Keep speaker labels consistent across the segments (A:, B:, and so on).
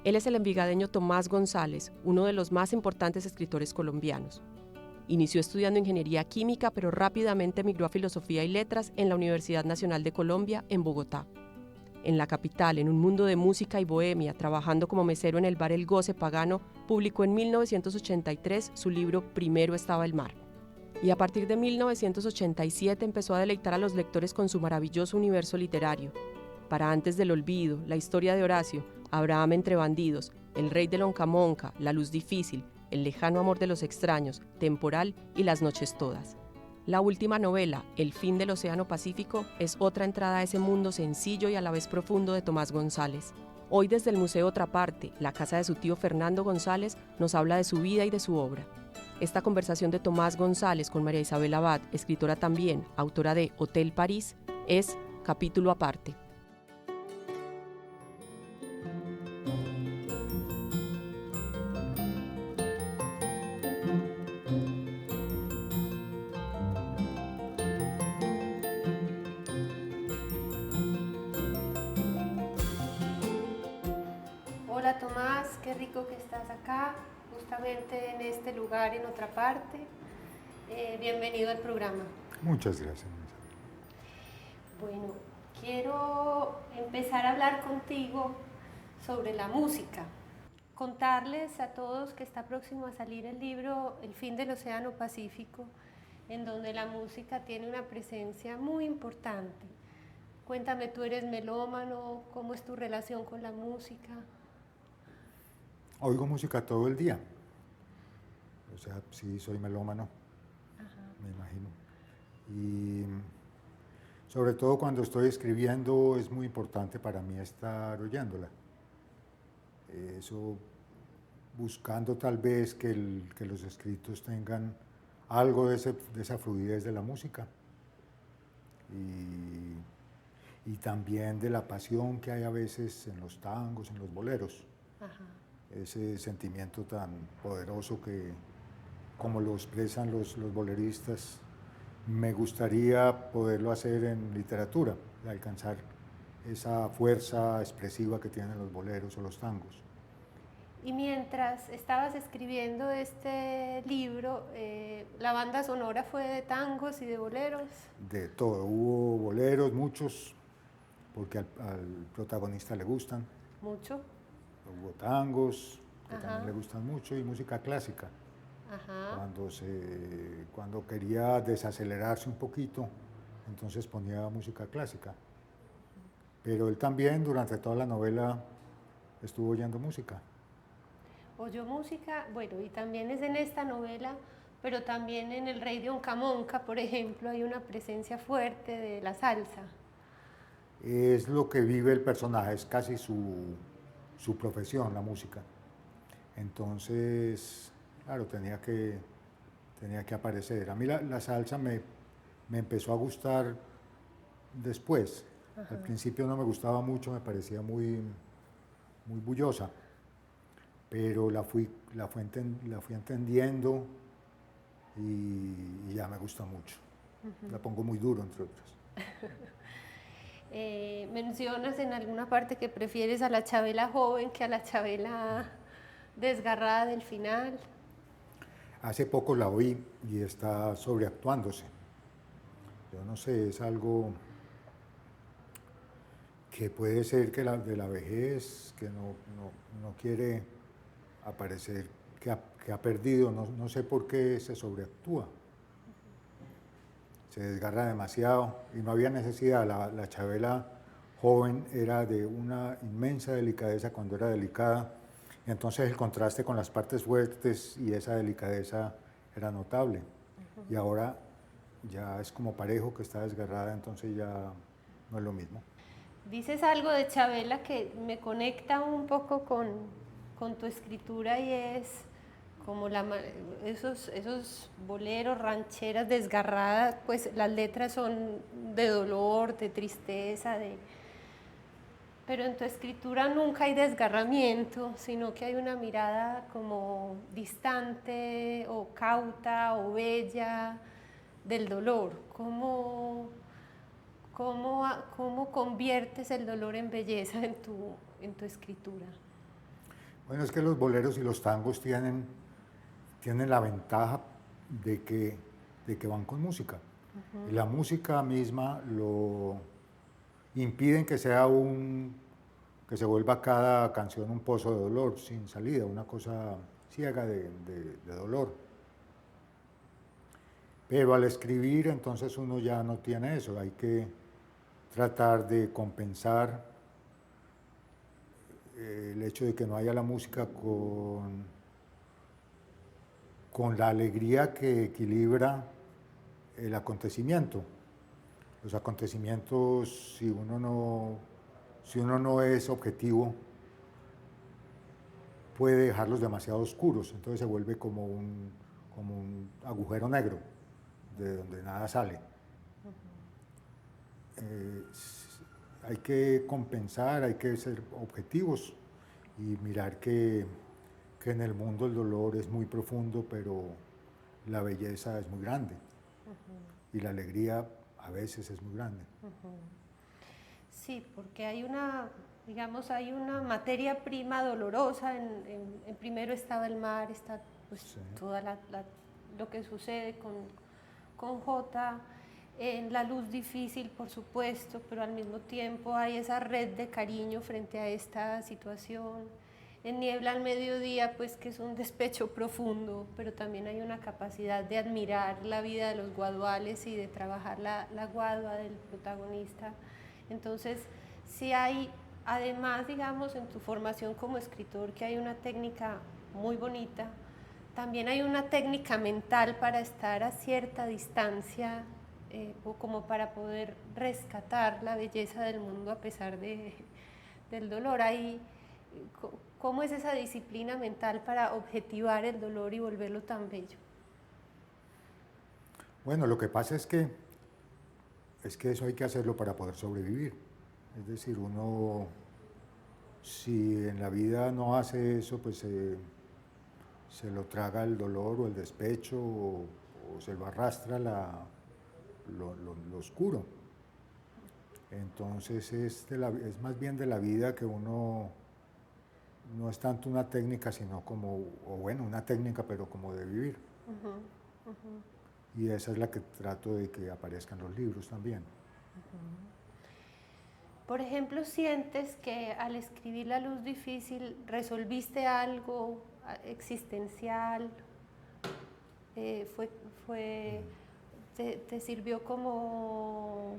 A: Él es el envigadeño Tomás González, uno de los más importantes escritores colombianos. Inició estudiando ingeniería química, pero rápidamente migró a filosofía y letras en la Universidad Nacional de Colombia, en Bogotá. En la capital, en un mundo de música y bohemia, trabajando como mesero en el bar El Goce Pagano, publicó en 1983 su libro Primero estaba el mar. Y a partir de 1987 empezó a deleitar a los lectores con su maravilloso universo literario. Para Antes del olvido, La historia de Horacio, Abraham entre bandidos, El rey de Loncamonca, La luz difícil, El lejano amor de los extraños, Temporal y Las noches todas. La última novela, El fin del océano Pacífico, es otra entrada a ese mundo sencillo y a la vez profundo de Tomás González. Hoy desde el Museo Otra Parte, la casa de su tío Fernando González, nos habla de su vida y de su obra. Esta conversación de Tomás González con María Isabel Abad, escritora también, autora de Hotel París, es capítulo aparte.
B: Hola Tomás, qué rico que estás acá, justamente en este lugar, en Otra Parte. Bienvenido al programa.
C: Muchas gracias.
B: Bueno, quiero empezar a hablar contigo sobre la música. Contarles a todos que está próximo a salir el libro El fin del océano Pacífico, en donde la música tiene una presencia muy importante. Cuéntame, ¿tú eres melómano? ¿Cómo es tu relación con la música?
C: Oigo música todo el día. O sea, sí, soy melómano. Ajá. Me imagino. Y sobre todo cuando estoy escribiendo es muy importante para mí estar oyéndola. Eso buscando tal vez que los escritos tengan algo de esa fluidez de la música y también de la pasión que hay a veces en los tangos, en los boleros. Ajá. Ese sentimiento tan poderoso que, como lo expresan los boleristas, me gustaría poderlo hacer en literatura, alcanzar esa fuerza expresiva que tienen los boleros o los tangos.
B: Y mientras estabas escribiendo este libro, ¿la banda sonora fue de tangos y de boleros?
C: De todo, hubo boleros, muchos, porque al protagonista le gustan.
B: ¿Mucho?
C: Hubo tangos, que
B: Ajá.
C: también le gustan mucho, y música clásica.
B: Ajá.
C: Cuando quería desacelerarse un poquito, entonces ponía música clásica. Pero él también, durante toda la novela, estuvo oyendo música.
B: Oyó música, bueno, y también es en esta novela, pero también en El rey de Oncamonca, por ejemplo, hay una presencia fuerte de la salsa.
C: Es lo que vive el personaje, es casi su profesión, la música. Entonces, claro, tenía que aparecer. A mí la salsa me empezó a gustar después. Ajá. Al principio no me gustaba mucho, me parecía muy bullosa, pero la fui entendiendo y ya me gusta mucho. Uh-huh. La pongo muy duro, entre otras.
B: Mencionas en alguna parte que prefieres a la Chabela joven que a la Chabela desgarrada del final.
C: Hace poco la oí y está sobreactuándose. Yo no sé, es algo que puede ser que de la vejez, que no quiere aparecer, que ha perdido, no sé por qué se sobreactúa. Se desgarra demasiado y no había necesidad. La Chabela joven era de una inmensa delicadeza cuando era delicada, y entonces el contraste con las partes fuertes y esa delicadeza era notable. Uh-huh. Y ahora ya es como parejo, que está desgarrada, entonces ya no es lo mismo.
B: Dices algo de Chabela que me conecta un poco con tu escritura, y es como esos boleros, rancheras desgarradas, pues las letras son de dolor, de tristeza, pero en tu escritura nunca hay desgarramiento, sino que hay una mirada como distante o cauta o bella del dolor. ¿Cómo conviertes el dolor en belleza en tu escritura?
C: Bueno, es que los boleros y los tangos tienen la ventaja de que van con música. Y la música misma lo impiden que que se vuelva cada canción un pozo de dolor sin salida, una cosa ciega de dolor. Pero al escribir entonces uno ya no tiene eso, hay que tratar de compensar el hecho de que no haya la música con la alegría que equilibra el acontecimiento. Los acontecimientos, si uno no es objetivo, puede dejarlos demasiado oscuros, entonces se vuelve como un agujero negro, de donde nada sale. Hay que compensar, hay que ser objetivos y mirar que en el mundo el dolor es muy profundo, pero la belleza es muy grande. Y la alegría a veces es muy grande.
B: Sí, porque hay digamos, hay una materia prima dolorosa. Primero estaba el mar, está pues, sí, toda lo que sucede con Jota, en la luz difícil, por supuesto, pero al mismo tiempo hay esa red de cariño frente a esta situación. En Niebla al mediodía, pues que es un despecho profundo, pero también hay una capacidad de admirar la vida de los guaduales y de trabajar la guadua del protagonista. Entonces, sí hay, además, digamos, en tu formación como escritor, que hay una técnica muy bonita, también hay una técnica mental para estar a cierta distancia, como para poder rescatar la belleza del mundo a pesar del dolor. ¿Cómo es esa disciplina mental para objetivar el dolor y volverlo tan bello?
C: Bueno, lo que pasa es que eso hay que hacerlo para poder sobrevivir. Es decir, uno, si en la vida no hace eso, pues se lo traga el dolor o el despecho o se lo arrastra lo oscuro. Entonces es más bien de la vida que uno no es tanto una técnica, sino una técnica, pero como de vivir. Y esa es la que trato de que aparezcan los libros también.
B: Por ejemplo, ¿sientes que al escribir La luz difícil resolviste algo existencial? ¿Te sirvió como...?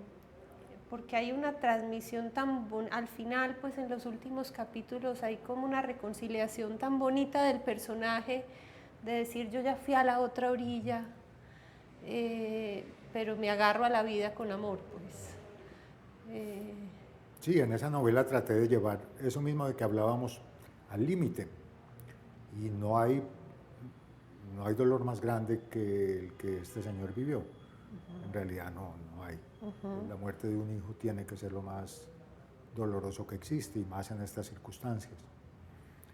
B: Porque hay una transmisión al final, pues en los últimos capítulos hay como una reconciliación tan bonita del personaje, de decir yo ya fui a la otra orilla, pero me agarro a la vida con amor, pues.
C: Sí, en esa novela traté de llevar eso mismo de que hablábamos al límite, y no hay dolor más grande que el que este señor vivió. En realidad no hay. La muerte de un hijo tiene que ser lo más doloroso que existe, y más en estas circunstancias.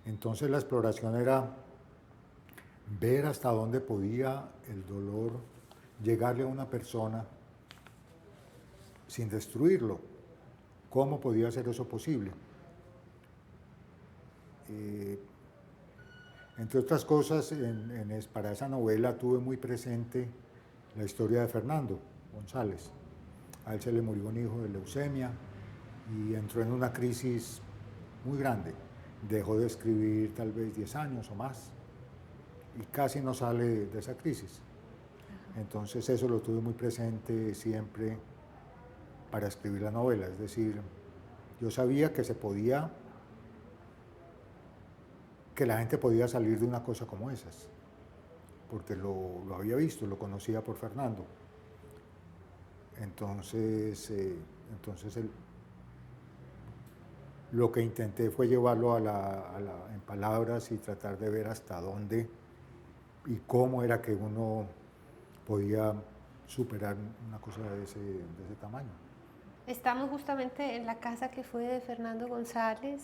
C: Entonces la exploración era ver hasta dónde podía el dolor llegarle a una persona sin destruirlo. ¿Cómo podía ser eso posible? Entre otras cosas, para esa novela tuve muy presente la historia de Fernando González. A él se le murió un hijo de leucemia y entró en una crisis muy grande. Dejó de escribir tal vez 10 años o más y casi no sale de esa crisis. Entonces eso lo tuve muy presente siempre para escribir la novela. Es decir, yo sabía que que la gente podía salir de una cosa como esas, porque lo había visto, lo conocía por Fernando. Entonces lo que intenté fue llevarlo en palabras y tratar de ver hasta dónde y cómo era que uno podía superar una cosa de ese tamaño.
B: Estamos justamente en la casa que fue de Fernando González,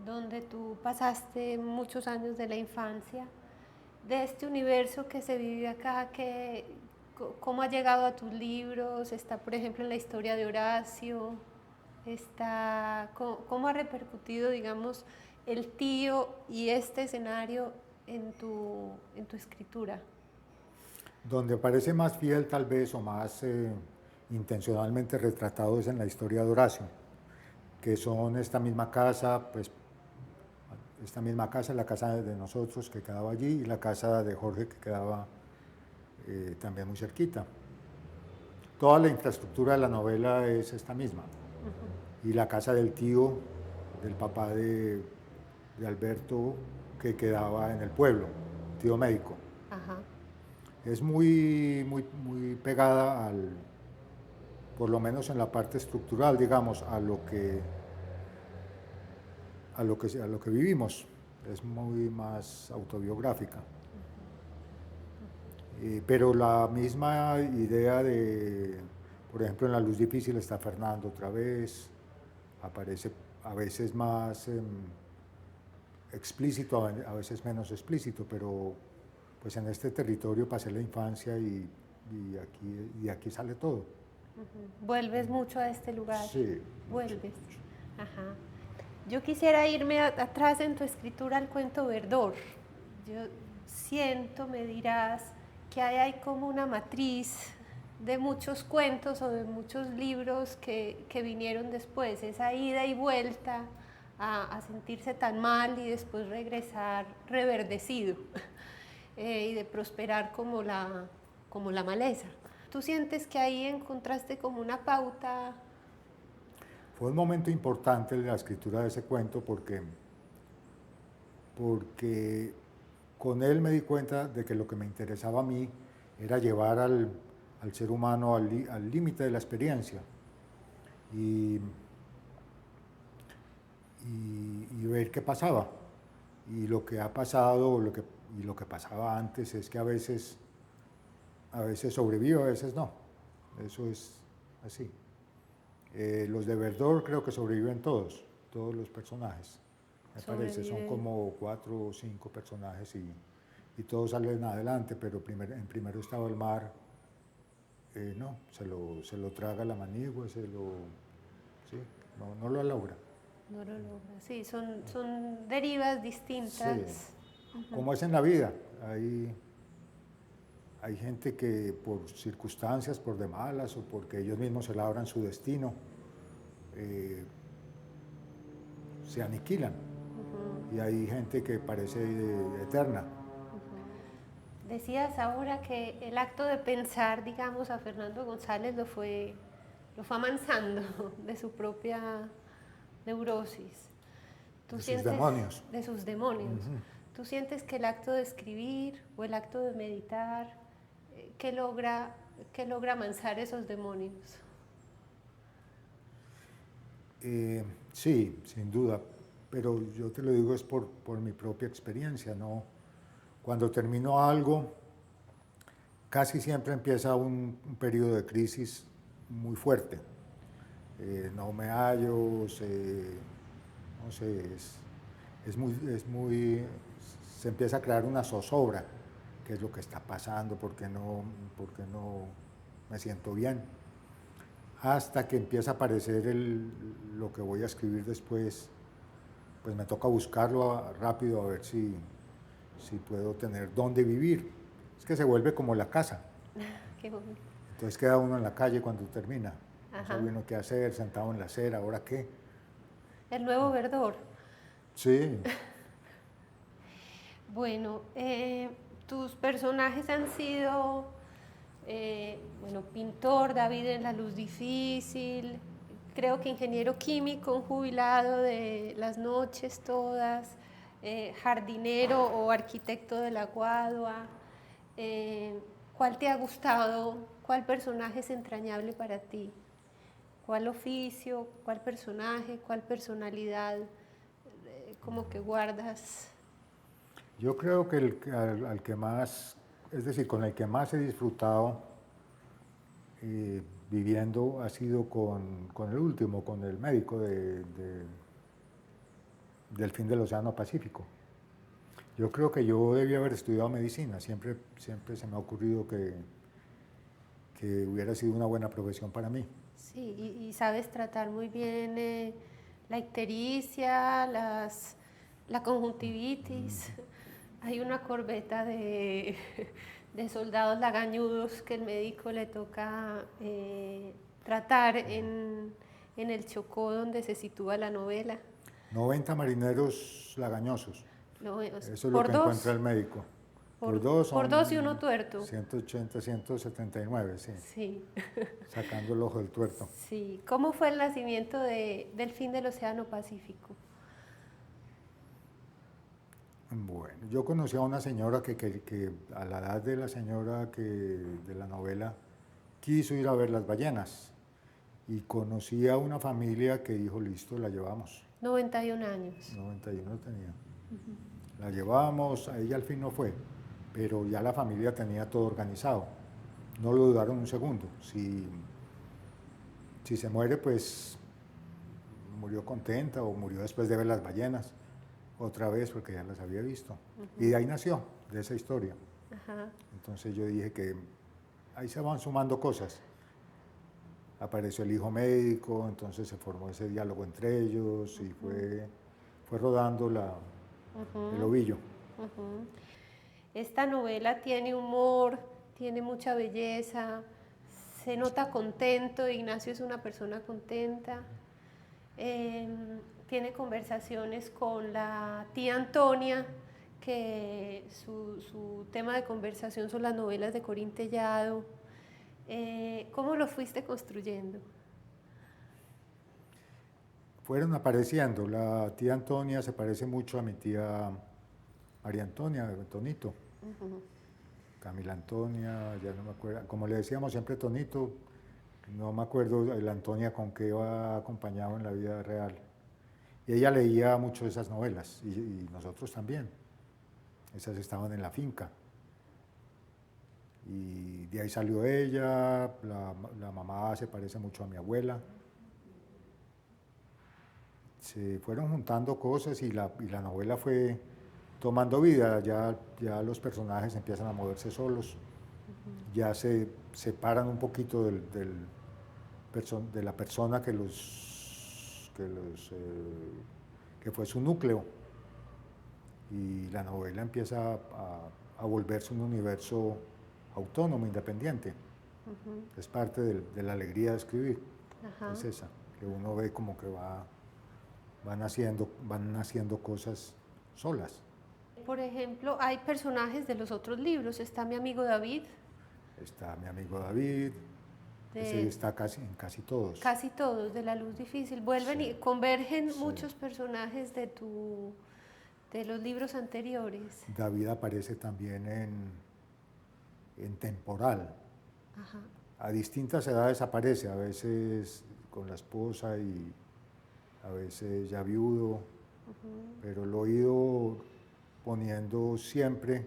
B: donde tú pasaste muchos años de la infancia, de este universo que se vive acá, ¿cómo ha llegado a tus libros? Está, por ejemplo, en la historia de Horacio, ¿cómo ha repercutido, digamos, el tío y este escenario en tu escritura?
C: Donde parece más fiel tal vez o más intencionalmente retratado es en la historia de Horacio, que son esta misma casa, pues esta misma casa, la casa de nosotros que quedaba allí y la casa de Jorge que quedaba también muy cerquita. Toda la infraestructura de la novela es esta misma. Y la casa del tío, del papá de Alberto, que quedaba en el pueblo, tío médico.
B: Ajá.
C: Es muy pegada al, por lo menos en la parte estructural, digamos, a lo que vivimos. Es muy más autobiográfica. Pero la misma idea de, por ejemplo, en La luz difícil está Fernando otra vez, aparece a veces más explícito, a veces menos explícito, pero pues en este territorio pasé la infancia y aquí sale todo.
B: ¿Vuelves mucho a este lugar?
C: Sí.
B: Vuelves. Ajá. Yo quisiera irme atrás en tu escritura al cuento Verdor. Yo siento, me dirás, que hay como una matriz de muchos cuentos o de muchos libros que vinieron después, esa ida y vuelta a sentirse tan mal y después regresar reverdecido y de prosperar como la maleza. ¿Tú sientes que ahí encontraste como una pauta?
C: Fue un momento importante en la escritura de ese cuento porque con él me di cuenta de que lo que me interesaba a mí era llevar al ser humano al límite de la experiencia y ver qué pasaba. Y lo que ha pasado y lo que pasaba antes es que a veces sobrevive, a veces no. Eso es así. Los de Verdor creo que sobreviven todos los personajes. Me parece, son como 4 o 5 personajes y todos salen adelante, pero en primero estado el mar, no, se lo traga la manigua, sí, no lo logra.
B: No lo logra, sí, son derivas distintas.
C: Sí. Como es en la vida, hay gente que por circunstancias, por de malas o porque ellos mismos se labran su destino, se aniquilan. Y hay gente que parece eterna.
B: Decías ahora que el acto de pensar, digamos, a Fernando González lo fue amansando de su propia neurosis.
C: De sus demonios.
B: De sus demonios. ¿Tú sientes que el acto de escribir o el acto de meditar, qué logra amansar esos demonios?
C: Sí, sin duda, pero yo te lo digo es por mi propia experiencia, ¿no? Cuando termino algo, casi siempre empieza un periodo de crisis muy fuerte. No me hallo, no sé, se empieza a crear una zozobra, qué es lo que está pasando, por qué no me siento bien. Hasta que empieza a aparecer lo que voy a escribir después, pues me toca buscarlo rápido a ver si puedo tener dónde vivir. Es que se vuelve como la casa.
B: Qué bonito.
C: Entonces queda uno en la calle cuando termina.
B: Ajá.
C: No sabe uno qué hacer, sentado en la acera, ¿ahora qué?
B: El nuevo Verdor.
C: Sí.
B: Bueno, tus personajes han sido, pintor, David en La luz difícil, creo que ingeniero químico, un jubilado de Las noches todas, jardinero o arquitecto de la Guadua. ¿Cuál te ha gustado? ¿Cuál personaje es entrañable para ti? ¿Cuál oficio? ¿Cuál personaje? ¿Cuál personalidad? Como que guardas.
C: Yo creo que al que más, es decir, con el que más he disfrutado viviendo ha sido con el último, con el médico del fin del Océano Pacífico. Yo creo que yo debía haber estudiado medicina, siempre se me ha ocurrido que hubiera sido una buena profesión para mí.
B: Sí, y sabes tratar muy bien la ictericia, la conjuntivitis, hay una corbeta de soldados lagañudos que el médico le toca tratar en el Chocó donde se sitúa la novela.
C: 90 marineros lagañosos. Eso es lo que
B: dos,
C: encuentra el médico. Por dos
B: y uno tuerto.
C: 180, 179, sí.
B: Sí.
C: Sacando el ojo del tuerto.
B: Sí. ¿Cómo fue el nacimiento del fin del Océano Pacífico?
C: Bueno, yo conocí a una señora que a la edad de la señora de la novela quiso ir a ver las ballenas y conocí a una familia que dijo, listo, la llevamos.
B: 91 años.
C: 91 tenía. La llevamos, a ella al fin no fue, pero ya la familia tenía todo organizado. No lo dudaron un segundo. Si se muere, pues murió contenta o murió después de ver las ballenas. Otra vez porque ya las había visto. Y de ahí nació, de esa historia. Entonces yo dije que ahí se van sumando cosas. Apareció el hijo médico, entonces se formó ese diálogo entre ellos y fue rodando el ovillo.
B: Esta novela tiene humor, tiene mucha belleza, se nota contento, Ignacio es una persona contenta. Tiene conversaciones con la tía Antonia, que su tema de conversación son las novelas de Corín Tellado. ¿Cómo lo fuiste construyendo?
C: Fueron apareciendo. La tía Antonia se parece mucho a mi tía María Antonia, Tonito. Camila Antonia, ya no me acuerdo. Como le decíamos siempre Tonito, no me acuerdo la Antonia con qué iba acompañado en la vida real. Y ella leía mucho esas novelas, y nosotros también. Esas estaban en la finca. Y de ahí salió ella, la mamá se parece mucho a mi abuela. Se fueron juntando cosas y la novela fue tomando vida, ya los personajes empiezan a moverse solos, ya se separan un poquito de la persona que fue su núcleo, y la novela empieza a volverse un universo autónomo, independiente. Es parte de la alegría de escribir. Es esa, que uno ve como que van haciendo cosas solas.
B: Por ejemplo, hay personajes de los otros libros. Está mi amigo David.
C: Está mi amigo David. Ese está en casi todos.
B: Casi todos, de La Luz Difícil. Vuelven y convergen muchos personajes de los libros anteriores.
C: David aparece también en Temporal. A distintas edades aparece, a veces con la esposa y a veces ya viudo, pero lo he ido poniendo siempre.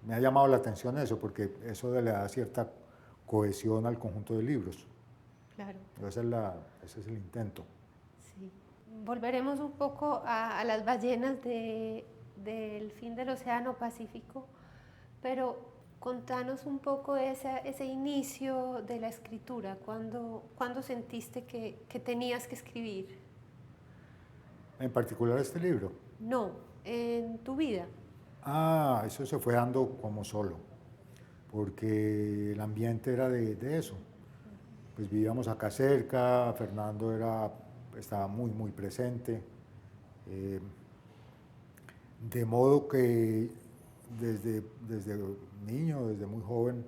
C: Me ha llamado la atención eso, porque eso le da cierta cohesión al conjunto de libros.
B: Claro.
C: Ese es el intento.
B: Sí. Volveremos un poco a las ballenas del fin del Océano Pacífico, pero contanos un poco ese inicio de la escritura. ¿Cuándo sentiste que tenías que escribir?
C: ¿En particular este libro?
B: No, en tu vida.
C: Eso se fue dando como solo, porque el ambiente era de eso. Pues vivíamos acá cerca, Fernando estaba muy, muy presente, de modo que desde niño, desde muy joven,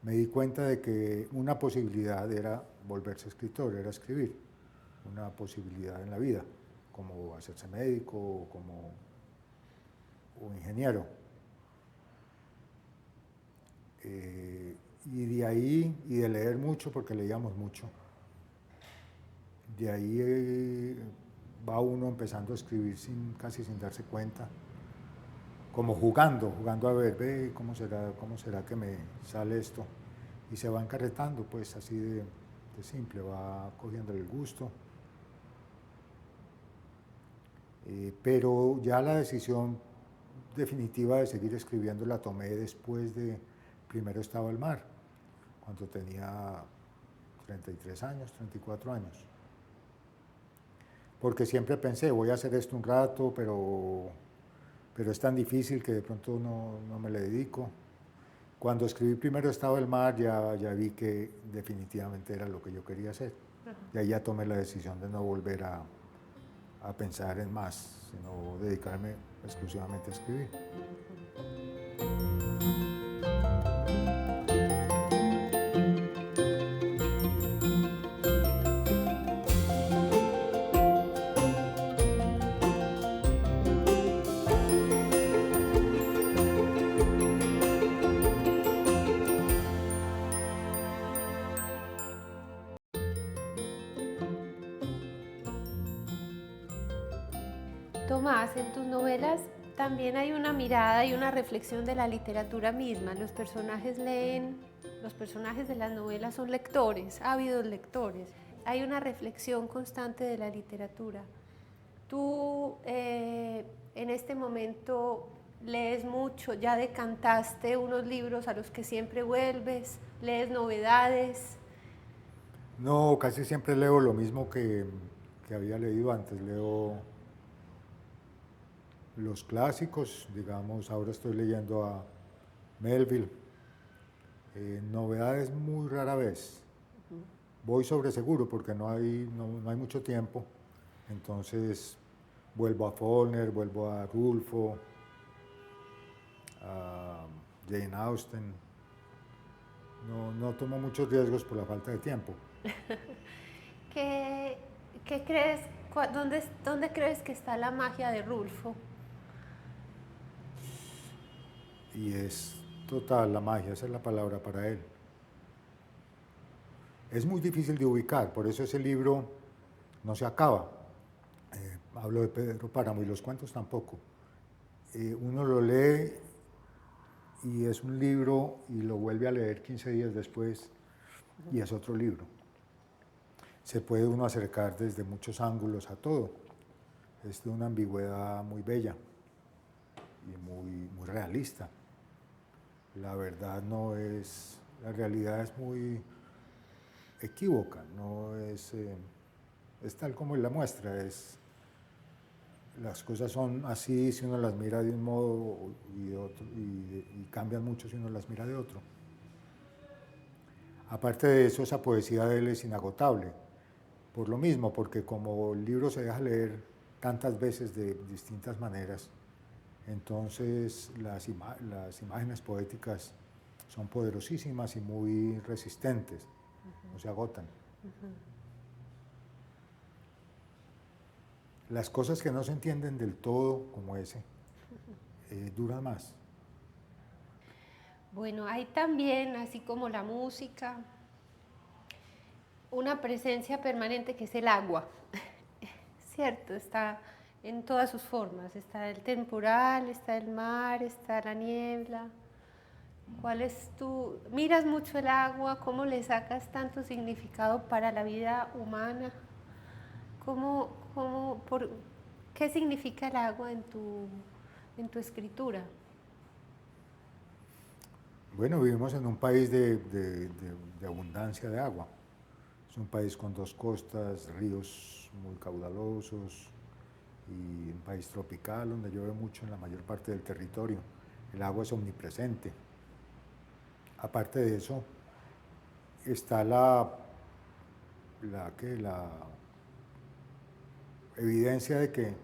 C: me di cuenta de que una posibilidad era volverse escritor, era escribir, una posibilidad en la vida, como hacerse médico o ingeniero. Y de ahí, y de leer mucho, porque leíamos mucho, de ahí va uno empezando a escribir casi sin darse cuenta, como jugando a ver, cómo será que me sale esto, y se va encarretando, pues así de simple, va cogiendo el gusto. Pero ya la decisión definitiva de seguir escribiendo la tomé después de Primero estaba el mar, cuando tenía 33 años, 34 años. porque siempre pensé, voy a hacer esto un rato, pero es tan difícil que de pronto no me le dedico. Cuando escribí primero Estado del Mar, ya vi que definitivamente era lo que yo quería hacer. Y ahí ya tomé la decisión de no volver a pensar en más, sino dedicarme exclusivamente a escribir.
B: Tomás, en tus novelas también hay una mirada y una reflexión de la literatura misma. Los personajes leen, los personajes de las novelas son lectores, ávidos lectores. Hay una reflexión constante de la literatura. Tú en este momento lees mucho, ya decantaste unos libros a los que siempre vuelves, lees novedades.
C: No, casi siempre leo lo mismo que había leído antes. Leo los clásicos, digamos, ahora estoy leyendo a Melville. Novedades muy rara vez. Voy sobre seguro porque no hay mucho tiempo. Entonces vuelvo a Faulkner, vuelvo a Rulfo, a Jane Austen. No tomo muchos riesgos por la falta de tiempo.
B: ¿Qué crees? ¿Dónde crees que está la magia de Rulfo?
C: Y es total la magia, esa es la palabra para él. Es muy difícil de ubicar, por eso ese libro no se acaba. Hablo de Pedro Páramo y los cuentos tampoco. Uno lo lee y es un libro y lo vuelve a leer 15 días después y es otro libro. Se puede uno acercar desde muchos ángulos a todo. Es de una ambigüedad muy bella y muy realista. La verdad la realidad es muy equívoca, no es tal como él la muestra, las cosas son así si uno las mira de un modo y de otro, y cambian mucho si uno las mira de otro. Aparte de eso, esa poesía de él es inagotable, por lo mismo, porque como el libro se deja leer tantas veces de distintas maneras, entonces las imágenes poéticas son poderosísimas y muy resistentes, no se agotan. Las cosas que no se entienden del todo, como ese, duran más.
B: Bueno, hay también, así como la música, una presencia permanente que es el agua. Cierto, está en todas sus formas. Está el temporal, está el mar, está la niebla. ¿Cuál es miras mucho el agua? ¿Cómo le sacas tanto significado para la vida humana? ¿Qué significa el agua en tu escritura?
C: Bueno, vivimos en un país de abundancia de agua. Es un país con dos costas, ríos muy caudalosos y un país tropical donde llueve mucho en la mayor parte del territorio. El agua es omnipresente. Aparte de eso, está la evidencia de que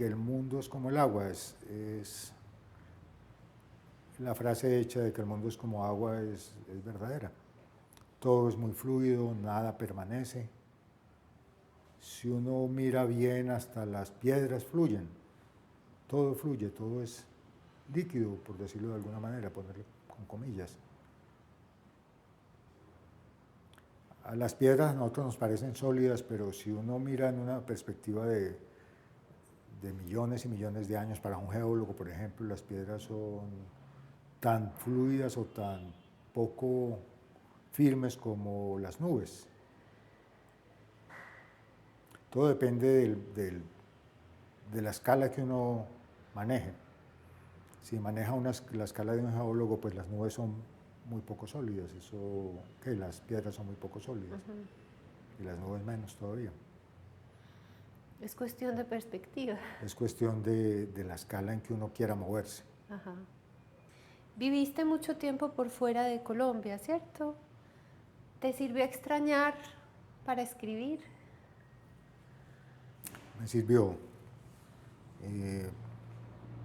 C: el mundo es como el agua. La frase hecha de que el mundo es como agua es verdadera. Todo es muy fluido, nada permanece. Si uno mira bien, hasta las piedras fluyen. Todo fluye, todo es líquido, por decirlo de alguna manera, ponerle con comillas. A las piedras a nosotros nos parecen sólidas, pero si uno mira en una perspectiva de millones y millones de años, para un geólogo, por ejemplo, las piedras son tan fluidas o tan poco firmes como las nubes. Todo depende de la escala que uno maneje. Si maneja la escala de un geólogo, pues las nubes son muy poco sólidas, las piedras son muy poco sólidas, y las nubes menos todavía.
B: Es cuestión de perspectiva.
C: Es cuestión de la escala en que uno quiera moverse.
B: Ajá. Viviste mucho tiempo por fuera de Colombia, ¿cierto? ¿Te sirvió extrañar para escribir?
C: Me sirvió,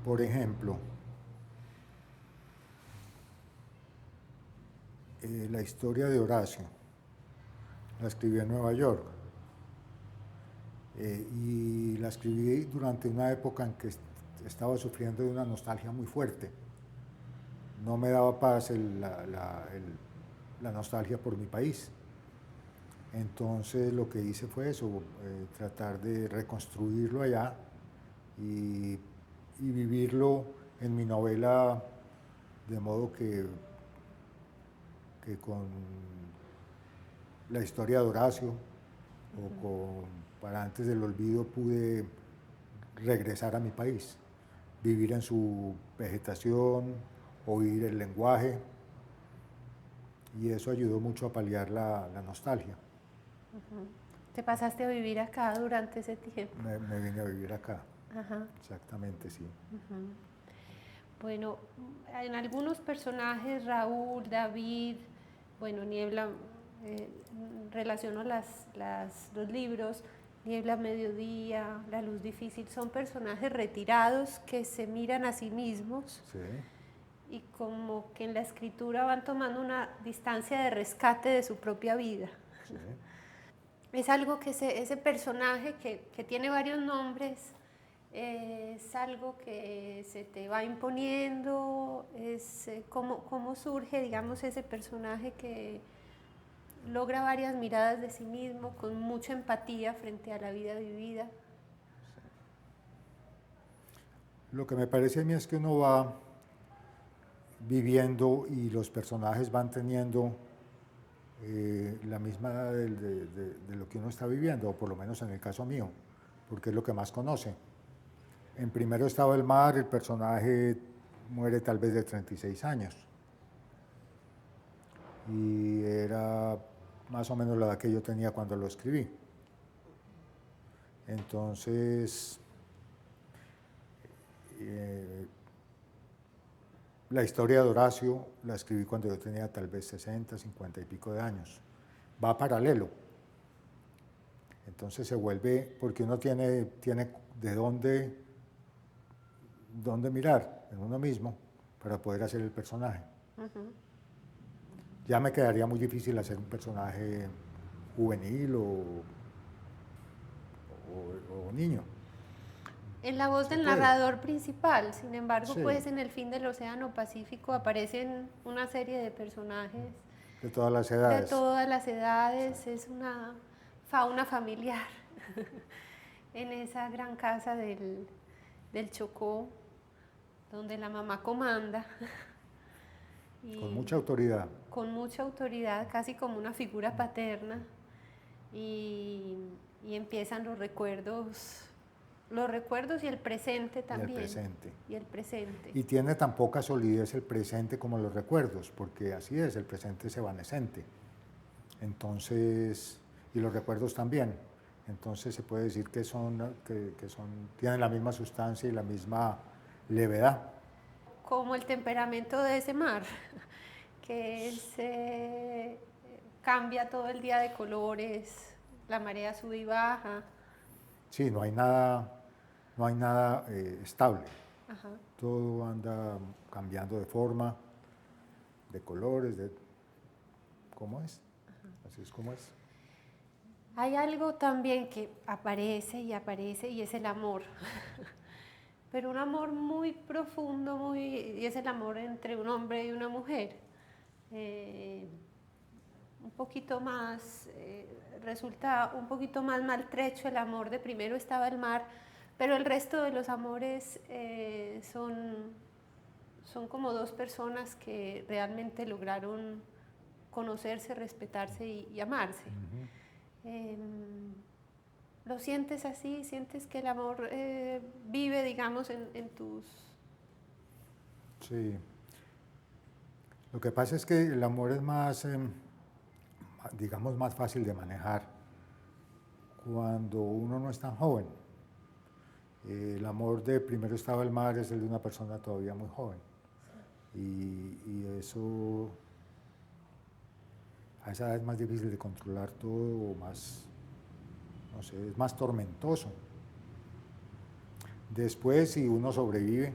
C: por ejemplo, la historia de Horacio, la escribí en Nueva York, y la escribí durante una época en que estaba sufriendo de una nostalgia muy fuerte. No me daba paz la nostalgia por mi país. Entonces lo que hice fue eso, tratar de reconstruirlo allá y vivirlo en mi novela, de modo que con la historia de Horacio o con Para antes del olvido pude regresar a mi país, vivir en su vegetación, oír el lenguaje, y eso ayudó mucho a paliar la nostalgia.
B: ¿Te pasaste a vivir acá durante ese tiempo?
C: Me vine a vivir acá.
B: Ajá.
C: Exactamente, sí.
B: Bueno, en algunos personajes, Raúl, David, bueno, Niebla, relaciono los libros, Niebla, Mediodía, La Luz Difícil, son personajes retirados que se miran a sí mismos.
C: Sí.
B: Y como que en la escritura van tomando una distancia de rescate de su propia vida.
C: Sí.
B: Es algo que ese personaje que tiene varios nombres, es algo que se te va imponiendo, es cómo surge, digamos, ese personaje que logra varias miradas de sí mismo, con mucha empatía frente a la vida vivida.
C: Lo que me parece a mí es que uno va viviendo y los personajes van teniendo la misma edad de lo que uno está viviendo, o por lo menos en el caso mío, porque es lo que más conoce. En Primero estado del mar, el personaje muere tal vez de 36 años. Y era más o menos la edad que yo tenía cuando lo escribí. Entonces, la historia de Horacio la escribí cuando yo tenía tal vez 60, 50 y pico de años. Va paralelo. Entonces se vuelve, porque uno tiene de dónde mirar en uno mismo para poder hacer el personaje. Ya me quedaría muy difícil hacer un personaje juvenil o niño.
B: En la voz del narrador principal, sin embargo,
C: Sí.
B: pues en El fin del Océano Pacífico aparecen una serie de personajes
C: De todas las edades.
B: de todas las edades, sí. Es una fauna familiar en esa gran casa del Chocó, donde la mamá comanda.
C: Con mucha autoridad.
B: Con mucha autoridad, casi como una figura paterna. Y empiezan los recuerdos y el presente también.
C: Y el presente.
B: Y
C: Y tiene tan poca solidez el presente como los recuerdos, porque así es, el presente es evanescente. Entonces, y los recuerdos también. Entonces se puede decir que tienen la misma sustancia y la misma levedad.
B: como el temperamento de ese mar, que cambia todo el día de colores, la marea sube y baja.
C: Sí, no hay nada estable.
B: Ajá.
C: Todo anda cambiando de forma, de colores, ¿cómo es? Ajá. Así es como es.
B: Hay algo también que aparece y es el amor. Pero un amor muy profundo, y es el amor entre un hombre y una mujer. Un poquito más, resulta un poquito más maltrecho el amor de Primero estaba el mar, pero el resto de los amores son como dos personas que realmente lograron conocerse, respetarse y amarse. ¿Lo sientes así? ¿Sientes que el amor vive, digamos, en tus...?
C: Sí. Lo que pasa es que el amor es más, digamos, más fácil de manejar cuando uno no es tan joven. El amor de primero estaba el mar es el de una persona todavía muy joven. Y eso a esa edad es más difícil de controlar todo, o más, no sé, es más tormentoso. Después, si uno sobrevive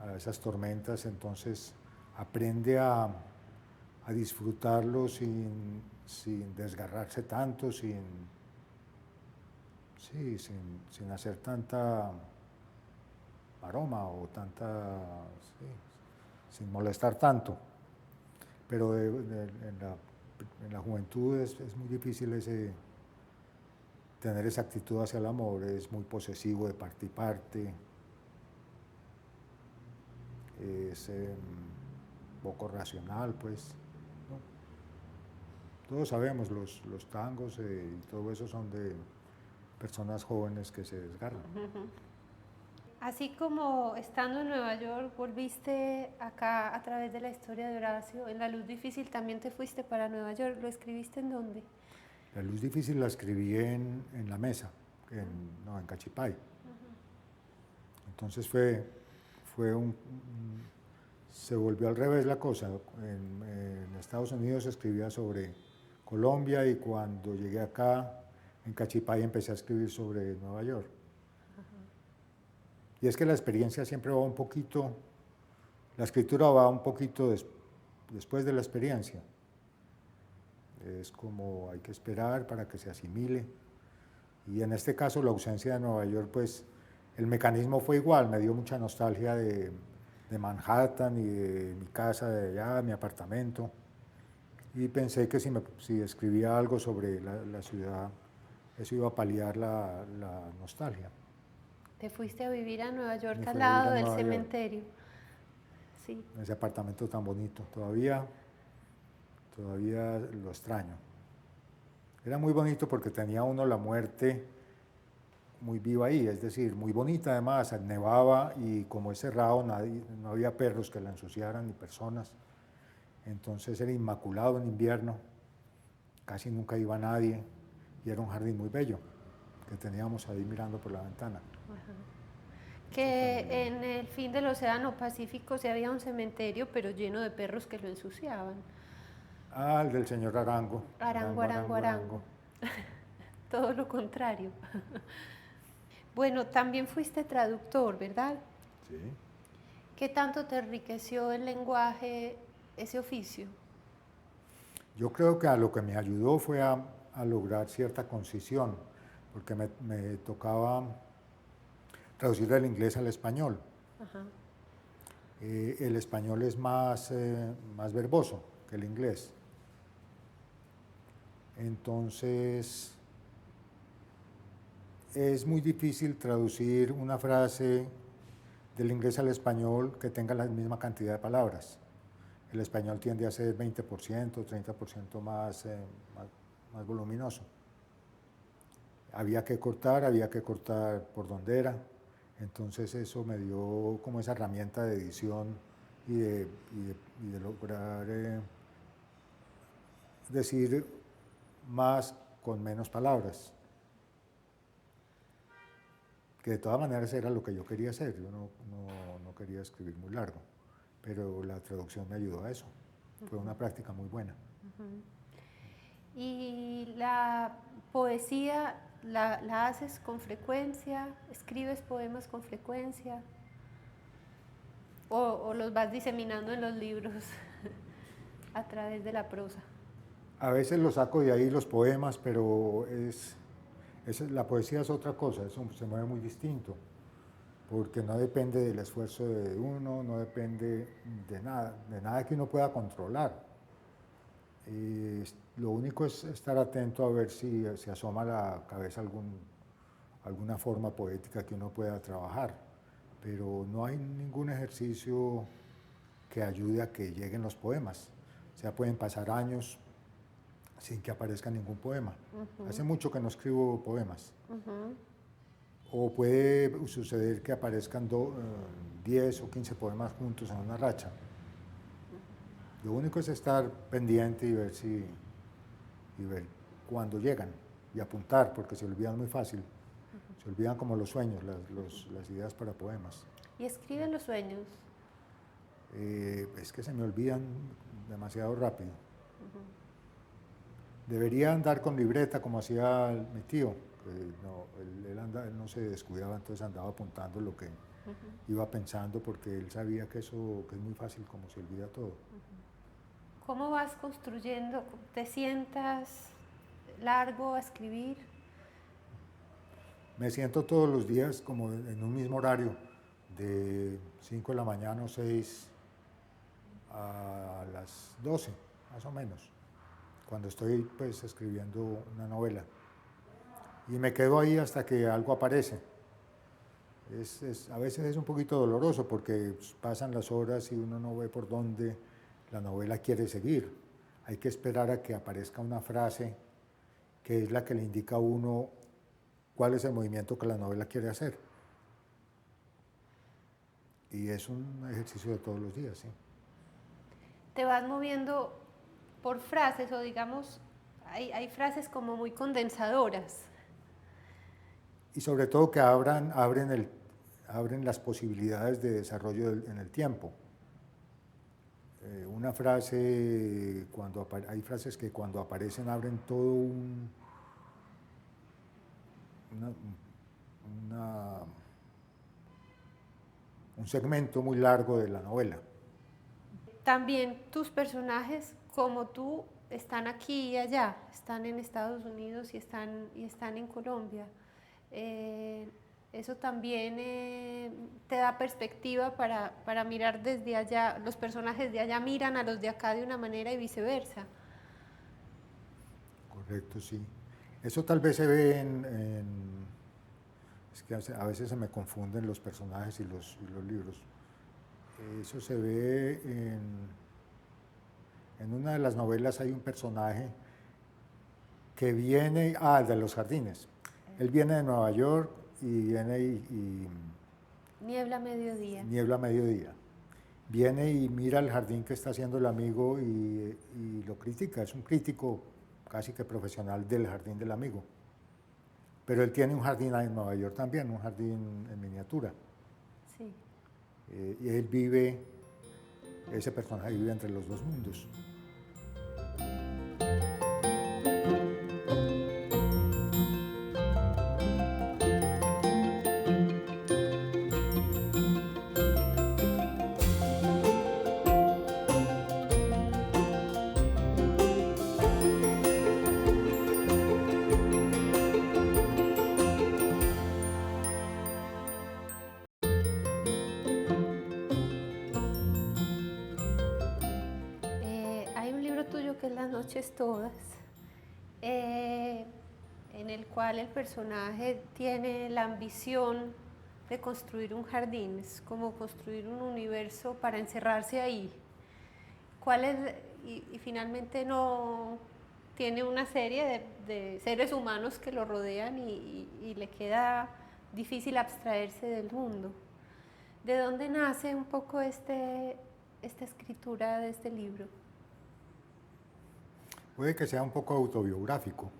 C: a esas tormentas, entonces aprende a disfrutarlo sin desgarrarse tanto, sin hacer tanta aroma o sin molestar tanto. Pero en la juventud es muy difícil tener esa actitud hacia el amor, es muy posesivo de parte y parte, es poco racional, pues, ¿no? Todos sabemos, los tangos y todo eso son de personas jóvenes que se desgarran.
B: Así como estando en Nueva York, volviste acá a través de la historia de Horacio, en La Luz Difícil también te fuiste para Nueva York, ¿lo escribiste en dónde?
C: La Luz Difícil la escribí en La Mesa, en Cachipay. Entonces se volvió al revés la cosa. En Estados Unidos escribía sobre Colombia y cuando llegué acá, en Cachipay, empecé a escribir sobre Nueva York. Y es que la experiencia siempre va un poquito, la escritura va un poquito después de la experiencia. Es como hay que esperar para que se asimile. Y en este caso la ausencia de Nueva York, pues el mecanismo fue igual, me dio mucha nostalgia de Manhattan y de mi casa de allá, mi apartamento. Y pensé que si escribía algo sobre la ciudad, eso iba a paliar la nostalgia.
B: Te fuiste a vivir a Nueva York al lado del cementerio. Sí.
C: Ese apartamento tan bonito, todavía lo extraño. Era muy bonito porque tenía uno la muerte muy viva ahí, es decir, muy bonita además, nevaba y como es cerrado no había perros que la ensuciaran ni personas, entonces era inmaculado en invierno, casi nunca iba nadie y era un jardín muy bello que teníamos ahí mirando por la ventana.
B: Que en el fin del Océano Pacífico sí había un cementerio, pero lleno de perros que lo ensuciaban.
C: Ah, el del señor Arango.
B: Arango. Todo lo contrario. Bueno, también fuiste traductor, ¿verdad?
C: Sí.
B: ¿Qué tanto te enriqueció el lenguaje ese oficio?
C: Yo creo que a lo que me ayudó fue a lograr cierta concisión, porque me tocaba traducir del inglés al español. El español es más verboso que el inglés. Entonces, es muy difícil traducir una frase del inglés al español que tenga la misma cantidad de palabras. El español tiende a ser 20%, 30% más voluminoso. Había que cortar por donde era. Entonces eso me dio como esa herramienta de edición y de lograr decir más con menos palabras. Que de todas maneras era lo que yo quería hacer, yo no quería escribir muy largo, pero la traducción me ayudó a eso. Fue una práctica muy buena.
B: ¿Y la poesía la haces con frecuencia? ¿Escribes poemas con frecuencia? ¿O los vas diseminando en los libros a través de la prosa?
C: A veces los saco de ahí los poemas, pero la poesía es otra cosa, eso se mueve muy distinto, porque no depende del esfuerzo de uno, no depende de nada que uno pueda controlar. Lo único es estar atento a ver si se asoma a la cabeza alguna forma poética que uno pueda trabajar, pero no hay ningún ejercicio que ayude a que lleguen los poemas. O sea, pueden pasar años sin que aparezca ningún poema. Hace mucho que no escribo poemas. O puede suceder que aparezcan 10 o 15 poemas juntos en una racha. Lo único es estar pendiente y ver cuándo llegan y apuntar, porque se olvidan muy fácil. Se olvidan como los sueños, las ideas para poemas.
B: ¿Y escriben los sueños?
C: Es que se me olvidan demasiado rápido. Debería andar con libreta como hacía mi tío. Él no se descuidaba, entonces andaba apuntando lo que iba pensando, porque él sabía que eso que es muy fácil, como se olvida todo.
B: ¿Cómo vas construyendo? ¿Te sientas largo a escribir?
C: Me siento todos los días como en un mismo horario, de 5 de la mañana o 6 a las 12, más o menos, cuando estoy pues escribiendo una novela. Y me quedo ahí hasta que algo aparece. A veces es un poquito doloroso porque pasan las horas y uno no ve por dónde la novela quiere seguir. Hay que esperar a que aparezca una frase que es la que le indica a uno cuál es el movimiento que la novela quiere hacer. Y es un ejercicio de todos los días, sí.
B: ¿Te vas moviendo por frases o digamos, hay frases como muy condensadoras?
C: Y sobre todo que abren las posibilidades de desarrollo en el tiempo. Una frase, hay frases que cuando aparecen abren todo un segmento muy largo de la novela.
B: También tus personajes, como tú, están aquí y allá, están en Estados Unidos y están en Colombia. Eso también te da perspectiva para mirar desde allá. Los personajes de allá miran a los de acá de una manera y viceversa.
C: Correcto, sí. Eso tal vez se ve es que a veces se me confunden los personajes y los libros. Eso se ve en una de las novelas. Hay un personaje que viene, el de los jardines. Él viene de Nueva York y viene y
B: Niebla a mediodía.
C: Niebla a mediodía. Viene y mira el jardín que está haciendo el amigo y lo critica. Es un crítico casi que profesional del jardín del amigo. Pero él tiene un jardín en Nueva York también, un jardín en miniatura.
B: Sí.
C: Y ese personaje vive entre los dos mundos.
B: Hay un libro tuyo que es Las noches todas, en el cual el personaje tiene la ambición de construir un jardín, es como construir un universo para encerrarse ahí. Y finalmente no tiene una serie de seres humanos que lo rodean y le queda difícil abstraerse del mundo. ¿De dónde nace un poco esta escritura de este libro?
C: Puede que sea un poco autobiográfico.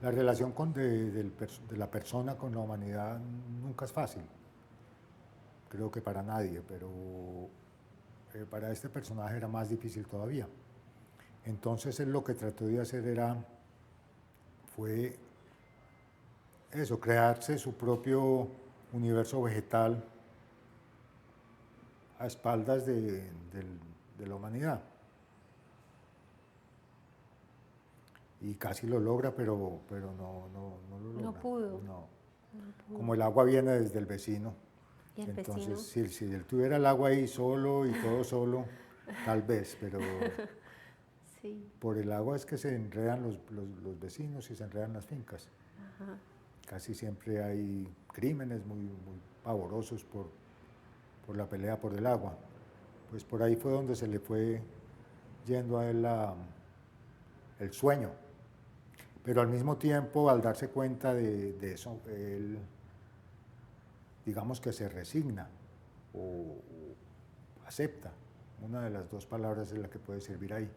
C: La relación de la persona con la humanidad nunca es fácil. Creo que para nadie, pero para este personaje era más difícil todavía. Entonces él lo que trató de hacer fue eso, crearse su propio universo vegetal a espaldas de la humanidad. Y casi lo logra, pero no lo logra.
B: No pudo.
C: No. Como el agua viene desde el vecino.
B: ¿Y el
C: Entonces,
B: vecino?
C: si él tuviera el agua ahí solo y todo solo, tal vez, pero
B: Sí.
C: por el agua es que se enredan los vecinos y se enredan las fincas.
B: Ajá.
C: Casi siempre hay crímenes muy pavorosos por la pelea por el agua. Pues por ahí fue donde se le fue yendo a él el sueño. Pero al mismo tiempo, al darse cuenta de eso, él, digamos que se resigna o acepta. Una de las dos palabras es la que puede servir ahí.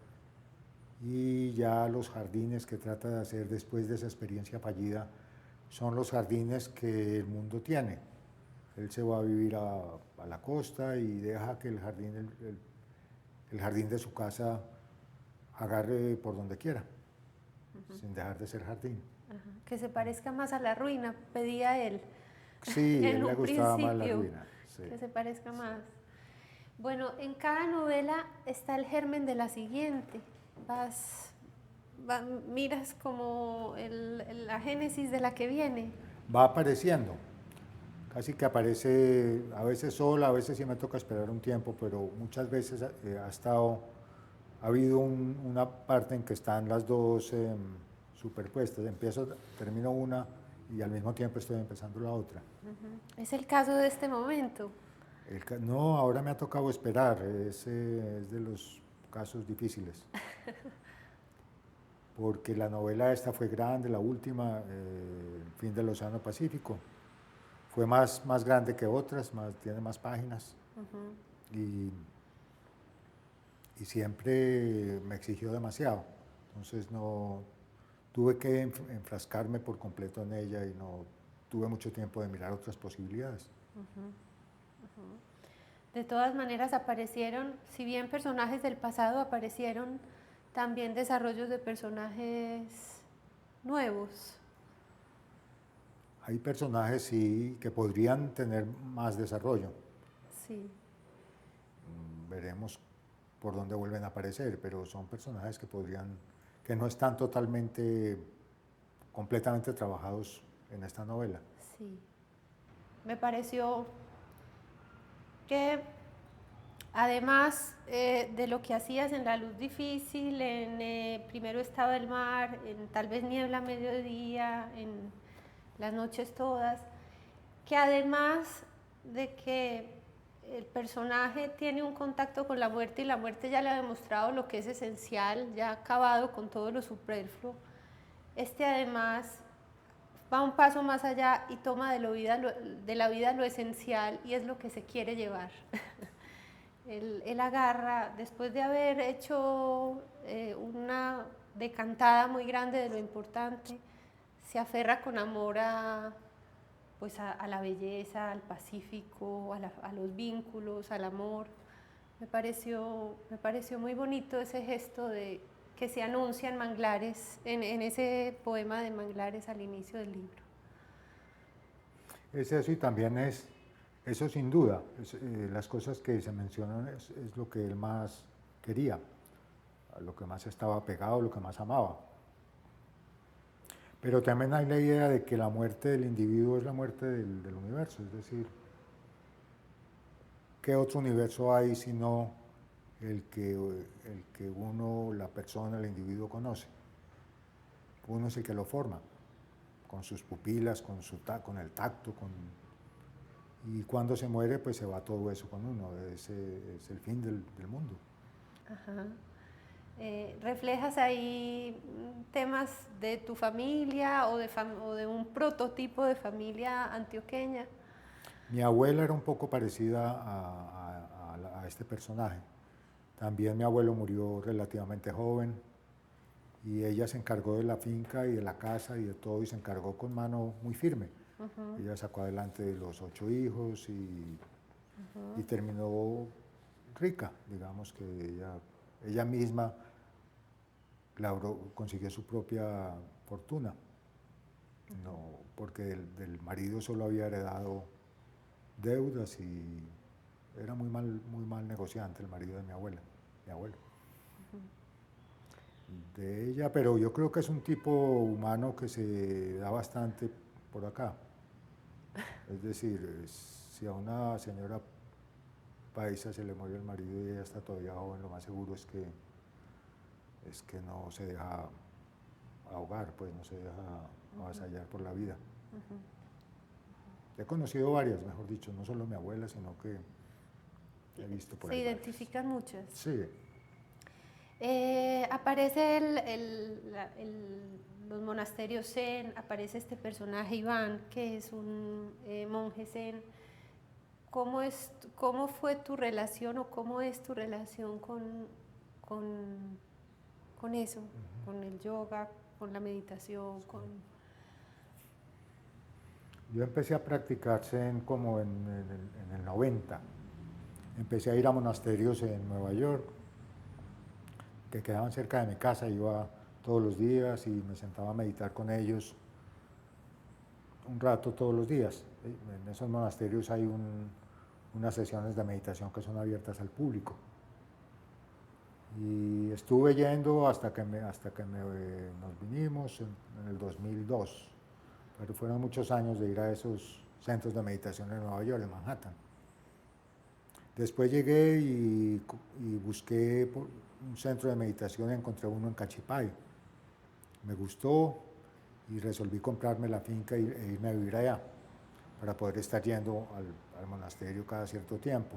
C: Y ya los jardines que trata de hacer después de esa experiencia fallida son los jardines que el mundo tiene. Él se va a vivir a la costa y deja que el jardín de su casa agarre por donde quiera, sin dejar de ser jardín.
B: Que se parezca más a la ruina, pedía él.
C: Sí,
B: en
C: él le
B: un
C: gustaba más la
B: principio,
C: ruina. Sí.
B: que se parezca más. Bueno, en cada novela está el germen de la siguiente. Miras como la génesis de la que viene.
C: Va apareciendo, casi que aparece a veces sola, a veces sí me toca esperar un tiempo, pero muchas veces ha habido una parte en que están las dos superpuestas. Termino una y al mismo tiempo estoy empezando la otra.
B: Es el caso de este momento.
C: No, ahora me ha tocado esperar, es de los casos difíciles. Porque la novela esta fue grande, la última, El fin del Océano Pacífico. Fue más grande que otras, tiene más páginas. Y siempre me exigió demasiado. Entonces no tuve que enfrascarme por completo en ella y no tuve mucho tiempo de mirar otras posibilidades.
B: De todas maneras aparecieron, si bien personajes del pasado, aparecieron también desarrollos de personajes nuevos.
C: Hay personajes, sí, que podrían tener más desarrollo.
B: Sí.
C: Veremos por dónde vuelven a aparecer, pero son personajes que no están completamente trabajados en esta novela.
B: Sí. Me pareció que además de lo que hacías en La luz difícil, en Primero estado el mar, en Tal vez niebla a mediodía, en Las noches todas, que además de que el personaje tiene un contacto con la muerte y la muerte ya le ha demostrado lo que es esencial, ya ha acabado con todo lo superfluo, además va un paso más allá y toma de la vida lo esencial y es lo que se quiere llevar. Él agarra, después de haber hecho una decantada muy grande de lo importante, se aferra con amor a la belleza, al pacífico, a los vínculos, al amor. Me pareció muy bonito ese gesto que se anuncia en Manglares, en ese poema de Manglares al inicio del libro.
C: Es eso y también eso sin duda, las cosas que se mencionan es lo que él más quería, a lo que más estaba pegado, lo que más amaba. Pero también hay la idea de que la muerte del individuo es la muerte del universo, es decir, ¿qué otro universo hay sino el que uno, la persona, el individuo conoce? Uno es el que lo forma, con sus pupilas, con el tacto, y cuando se muere, pues se va todo eso con uno, es el fin del mundo.
B: Ajá. ¿Reflejas ahí temas de tu familia o de un prototipo de familia antioqueña?
C: Mi abuela era un poco parecida a este personaje. También mi abuelo murió relativamente joven y ella se encargó de la finca y de la casa y de todo y se encargó con mano muy firme. Ella sacó adelante los 8 hijos y terminó rica, digamos que ella misma consiguió su propia fortuna, no, porque del marido solo había heredado deudas y era muy mal negociante el marido de mi abuelo. De ella, pero yo creo que es un tipo humano que se da bastante por acá. Es decir, si a una señora paisa se le muere el marido y ella está todavía joven, lo más seguro es que no se deja ahogar, pues no se deja avasallar por la vida. He conocido varias, mejor dicho, no solo mi abuela, sino que he visto por ahí.
B: Se identifican muchas.
C: Sí.
B: Aparece los monasterios zen, aparece este personaje Iván, que es un monje zen. ¿Cómo fue tu relación o cómo es tu relación con con eso, con el yoga, con la meditación, con...
C: Yo empecé a practicar Zen como en el 90. Empecé a ir a monasterios en Nueva York, que quedaban cerca de mi casa, iba todos los días y me sentaba a meditar con ellos un rato todos los días. En esos monasterios hay unas sesiones de meditación que son abiertas al público. Y estuve yendo hasta que nos vinimos en el 2002, pero fueron muchos años de ir a esos centros de meditación en Nueva York, en Manhattan. Después llegué y busqué un centro de meditación y encontré uno en Cachipay. Me gustó y resolví comprarme la finca e irme a vivir allá para poder estar yendo al monasterio cada cierto tiempo.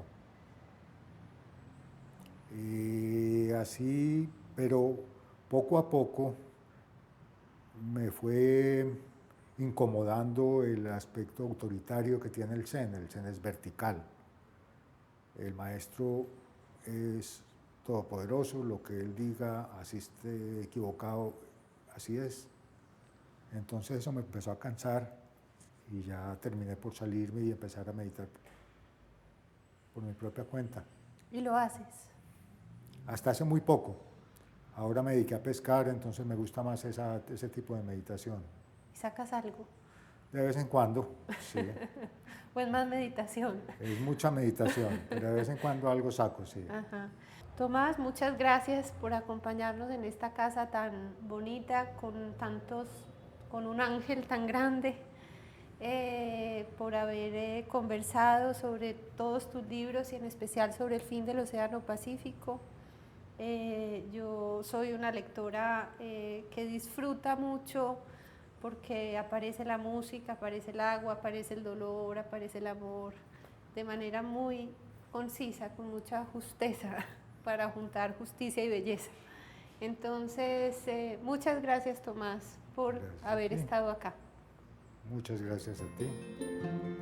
C: Y así, pero poco a poco me fue incomodando el aspecto autoritario que tiene el Zen. El Zen es vertical. El maestro es todopoderoso, lo que él diga, así esté equivocado, así es. Entonces eso me empezó a cansar y ya terminé por salirme y empezar a meditar por mi propia cuenta.
B: ¿Y lo haces?
C: Hasta hace muy poco. Ahora me dediqué a pescar, entonces me gusta más ese tipo de meditación.
B: ¿Y sacas algo?
C: De vez en cuando, sí.
B: Pues más meditación.
C: Es mucha meditación, pero de vez en cuando algo saco, sí.
B: Ajá. Tomás, muchas gracias por acompañarnos en esta casa tan bonita, con un ángel tan grande, por haber conversado sobre todos tus libros y en especial sobre el fin del Océano Pacífico. Yo soy una lectora que disfruta mucho porque aparece la música, aparece el agua, aparece el dolor, aparece el amor, de manera muy concisa, con mucha justeza, para juntar justicia y belleza. Entonces, muchas gracias, Tomás, por haber estado acá.
C: Muchas gracias a ti.